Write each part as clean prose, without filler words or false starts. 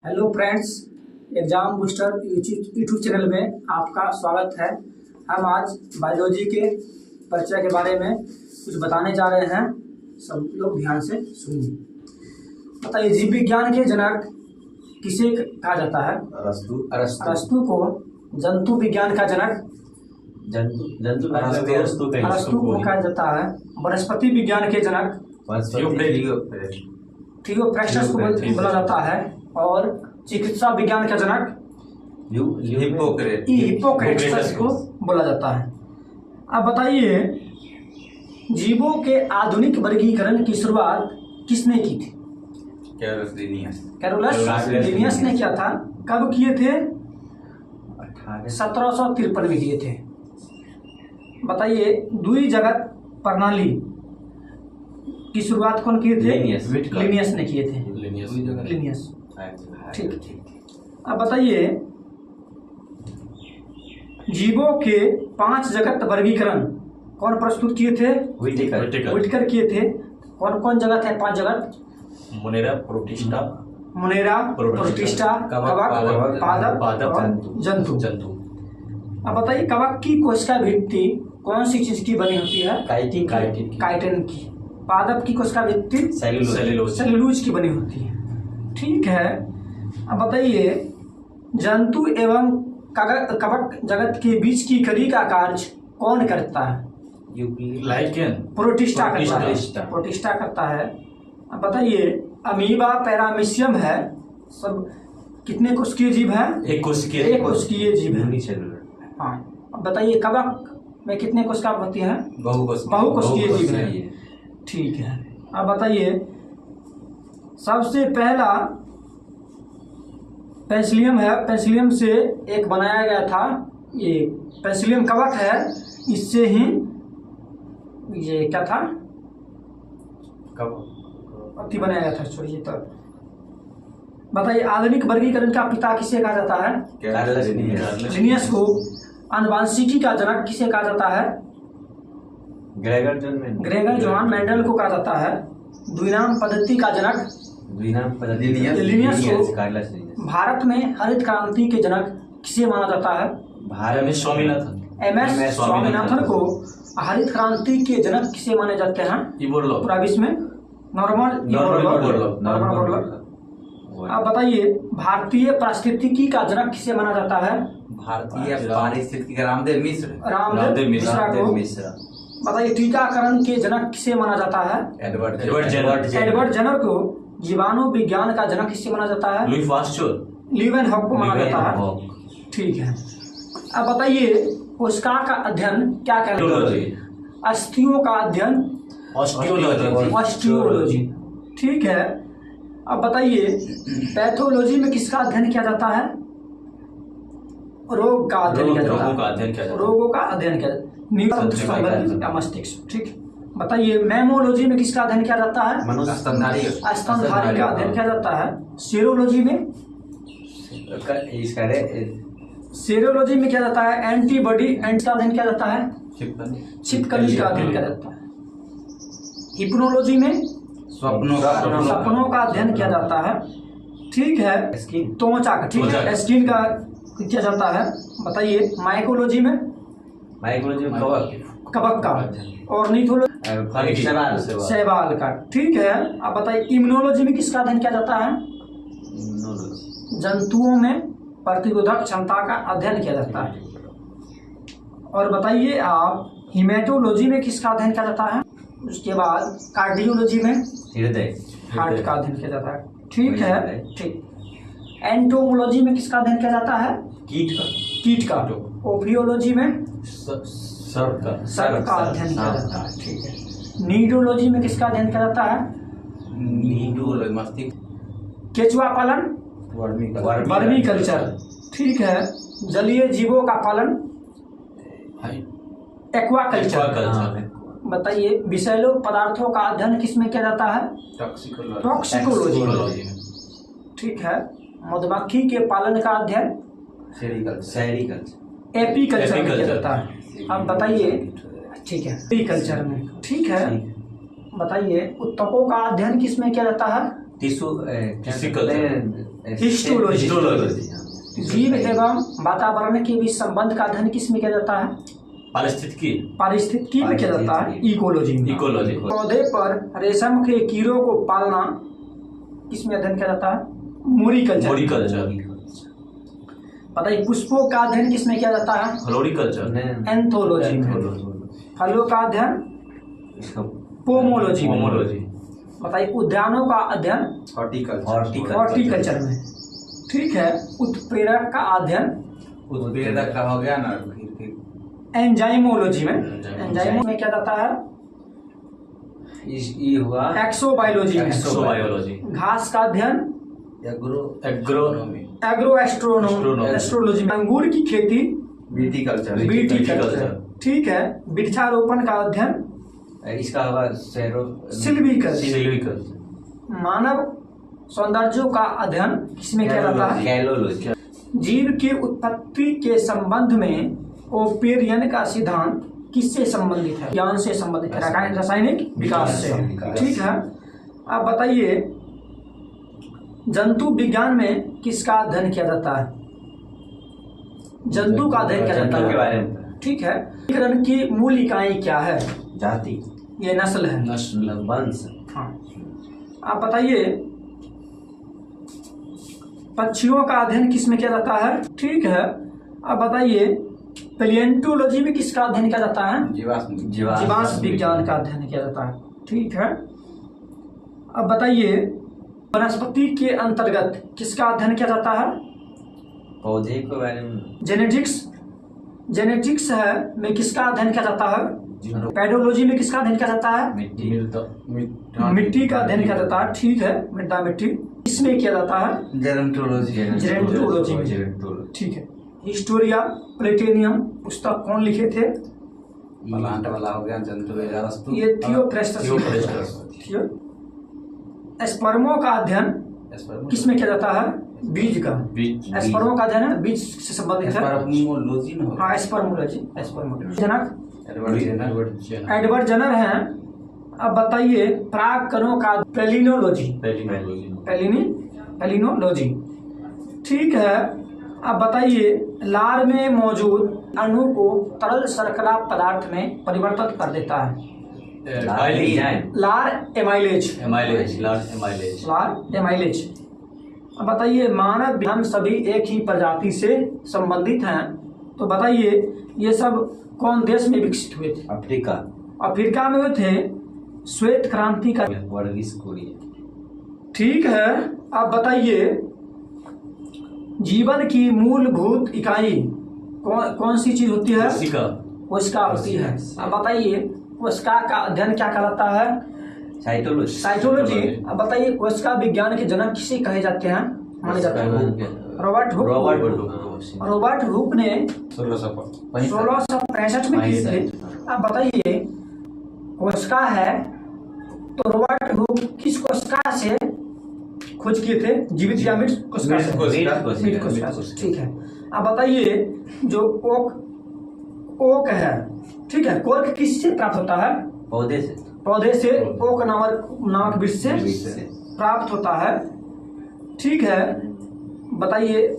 Hello friends, exam booster YouTube channel में आपका स्वागत है। हम आज बायोलॉजी के परिचय के बारे में कुछ बताने जा रहे हैं। सब लोग ध्यान से सुनिए। बताइए, जीव विज्ञान के जनक किसे कहा जाता है? अरस्तु को। जंतु विज्ञान का जनक अरस्तु को कहा जाता है। वनस्पति विज्ञान के जनक थियोफ्रेस्टस को बोला जाता है। और चिकित्सा विज्ञान का जनक हिप्पोक्रेटस को बोला जाता है। अब बताइए, जीवों के आधुनिक वर्गीकरण की शुरुआत किसने की थी? कैरोलस लिनियस ने किया था। कब किए थे? 1753 में किए थे। बताइए, द्विजगत प्रणाली की शुरुआत कौन किए थे? लिनियस ने किए थे। लिनियस। ठीक। अब बताइए, जीवों के 5 जगत वर्गीकरण कौन प्रस्तुत किए थे? व्हिटेकर किए थे। कौन कौन जगह थे? 5 जगत? मोनेरा, प्रोटिस्टा, कवक, पादप, जंतु। अब बताइए, कवक की कोशिका भित्ति कौन सी चीज की बनी होती है? काइटिन की। पादप की कोशिका भित्ति सेल्यूलोज की बनी होती है। ठीक है। अब बताइए, जंतु एवं कवक जगत के बीच की कड़ी का कार्य कौन करता है? प्रोटिस्टा करता है। अब बताइए, अमीबा पैरामीशियम है, सब कितने कोशिकीय जीव है? एक कोशिकीय जीव है। हाँ। अब बताइए, कवक में कितने कोशिका होती है? बहुकोशिकीय जीव है। ठीक है। अब बताइए, सबसे पहला पेंसिलियम है। पेंसिलियम से एक बनाया गया था। ये पेंसिलियम कवक है। इससे ही ये क्या था? अति बनाया गया था। छोड़िए। तो बताइए, आधुनिक वर्गीकरण का पिता किसे कहा जाता है? लिनियस को। आनुवांशिकी का जनक किसे कहा जाता है? ग्रेगर जॉन मेंडल को कहा जाता है। द्विनाम पद्धति का जनक लिनियस को। भारत में हरित क्रांति के जनक किसे माना जाता है? एमएस स्वामीनाथन को हरित क्रांति के जनक किसे माने जाते हैं? पूरा विश्व में नॉर्मन बोरलॉग। अब बताइए, भारतीय पारिस्थितिकी का जनक किसे माना जाता है? रामदेव मिश्रा को। बताइए, टीकाकरण के जनक किसे माना जाता है? एडवर्ड जेनर को। जीवाणु विज्ञान का जनक किसे माना जाता है? लीवेनहॉक को माना जाता है। ठीक है। अब बताइए, कोशिका का अध्ययन क्या कहलाता है? अस्थियों का अध्ययन ऑस्टियोलॉजी। ठीक है। अब बताइए, पैथोलॉजी में किसका अध्ययन किया जाता है? रोग का अध्ययन किया जाता है। रोगों का अध्ययन किया जाता है। मस्तिष्क। ठीक। बताइए, मेमोलॉजी में किसका अध्ययन किया जाता है? स्तनधारी का अध्ययन किया जाता है। सीरोलॉजी में क्या जाता है? एंटीबॉडी का अध्ययन किया जाता है। छिपकली का अध्ययन किया जाता है। हिप्नोलॉजी में सपनों का अध्ययन किया जाता है। ठीक है। त्वचा का। ठीक है। स्किन का किया जाता है। बताइए, माइकोलॉजी में कवक का। ऑर्निथोलॉजी शैवाल का। ठीक है। अब बताइए, इम्यूनोलॉजी में किसका अध्ययन किया जाता है? जंतुओं में प्रतिरोधक क्षमता का अध्ययन किया जाता है। और बताइए आप, हिमेटोलॉजी में किसका अध्ययन किया जाता है? उसके बाद कार्डियोलॉजी में हार्ट का अध्ययन किया जाता है। ठीक है। ठीक। एंटोमोलॉजी में किसका अध्ययन किया जाता है? कीट का। ओफियोलॉजी में सर्प का अध्ययन किया जाता है। ठीक है। नीडोलॉजी में किसका अध्ययन किया जाता है? केचुआ पालन, वर्मी कल्चर। ठीक है। जलीय जीवों का पालन, एक्वा कल्चर। बताइए, विषैले पदार्थों का अध्ययन किसमें किया जाता है? टॉक्सिकोलॉजी। ठीक है। मधुमक्खी के पालन का अध्ययन एपीकल्चर में किया जाता है। अब बताइए। ठीक है। एपीकल्चर में। ठीक है। बताइए, उत्तकों का अध्ययन किसमें किया जाता है? हिस्टोलॉजी। जीव एवं वातावरण के बीच संबंध का अध्ययन किस में किया जाता है? पारिस्थितिकी में किया जाता है, इकोलॉजी में। पौधे पर रेशम के कीड़ों को पालना किस में अध्ययन किया जाता है? मोरिकल्चर। बताइए पुष्पों का अध्ययन किस में किया जाता है? फ्लोरिकल्चर। एंथोलॉजी में। फलों का अध्ययन पोमोलॉजी में। बताइए उद्यानों का अध्ययन हॉर्टिकल्चर में। ठीक है। उत्प्रेरक का अध्ययन उत्प्रेरक का हो गया ना, एंजाइमोलॉजी में। एंजाइमो में क्या जाता है? ये हुआ एक्सोबायोलॉजी में। घास का अध्ययन एग्रो एस्ट्रोलॉजी में। अंगूर की खेती विटीकल्चर। ठीक है। वृक्षारोपण का अध्ययन इसका होगा सिल्वीकल्चर। मानव सौंदर्य का अध्ययन किसमें किया जाता है? गैलोलॉजी। जीव की उत्पत्ति के संबंध में ओपेरियन का सिद्धांत किससे संबंधित है? ज्ञान से संबंधित है, रासायनिक विकास से। ठीक है। अब बताइए जंतु विज्ञान में किसका अध्ययन किया जाता है? जंतु का अध्ययन किया जाता है। ठीक है। वर्गीकरण की मूल इकाई क्या है? जाति। ये नस्ल है, वंश। हाँ। आप बताइए पक्षियों का अध्ययन किस में किया जाता है? ठीक है। अब बताइए पैलियोंटोलॉजी में किसका अध्ययन किया जाता है? जीवाश्म विज्ञान का अध्ययन किया जाता है। ठीक है। अब बताइए वनस्पति के अंतर्गत किसका अध्ययन किया जाता है? पौधे के बारे में जेनेटिक्स है में किसका अध्ययन किया जाता है? पेडोलॉजी में किसका अध्ययन किया जाता है? मिट्टी का अध्ययन किया जाता है। ठीक है। मृदा मिट्टी इसमें किया जाता है? जेरोंटोलॉजी में। ठीक है। हिस्टोरिया प्लेटेनियम पुस्तक कौन लिखे थे? प्लांट वाला हो गया, जंतु। ये थियोफ्रेस्टस। एस्पर्मो का अध्ययन किसमें किया जाता है? बीज का। एस्पर्मो का अध्ययन बीज से संबंधित है। हाँ, एस्पर्मोलॉजी। जनक एडवर्ड जनर हैं। अब बताइए प्राक कणों का पैलिनोलॉजी। ठीक है। अब बताइए लार में मौजूद अणु को तरल शर्करा पदार्थ में परिवर्तित कर देता है। लार एमाइलेज। अब बताइए मानव हम सभी एक ही प्रजाति से संबंधित हैं, तो बताइए ये सब कौन देश में विकसित हुए थे? अफ्रीका में हुए थे। श्वेत क्रांति का ठीक है। अब बताइए जीवन की मूलभूत इकाई कौन सी चीज होती है? कोशिका होती है। अब बताइए कोशिका का अध्ययन क्या कहलाता है? साइटोलॉजी। अब बताइए कोशिका विज्ञान के जनक किसे कहे जाते हैं? माने जाते हैं रॉबर्ट हुक ने 1665 में किए थे। अब बताइए कोशिका है तो रॉबर्ट हुक किस कोशिका से खोज किए थे? जीवित या मृत कोशिका से। ठीक है। अब बताइए जो ओक है, ठीक है, कोर्क किससे प्राप्त होता है? पौधे से ओक नामक वृक्ष से प्राप्त होता है। ठीक है। बताइए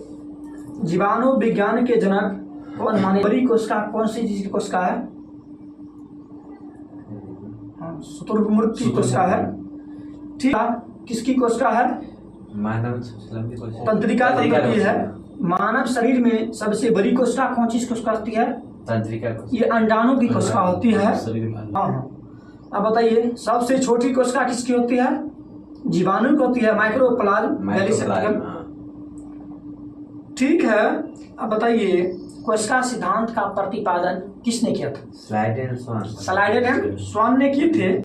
जीवाणु विज्ञान के जनक कौन माने? बड़ी कोशिका कौन सी चीज की कोशिका है? शुतुरमुर्ग की कोशिका है। ठीक है। किसकी कोशिका है? तंत्रिका की है। मानव शरीर में सबसे बड़ी कोशिका कौन सी कोशिका होती है? ये अंडाणु की कोशिका होती है। हाँ। अब बताइए सबसे छोटी कोशिका किसकी होती है? जीवाणु की होती है, माइक्रोप्लाज्म। ठीक है। अब बताइए कोशिका सिद्धांत का प्रतिपादन किसने किया था? स्लाइडेन एंड स्वान ने किए थे।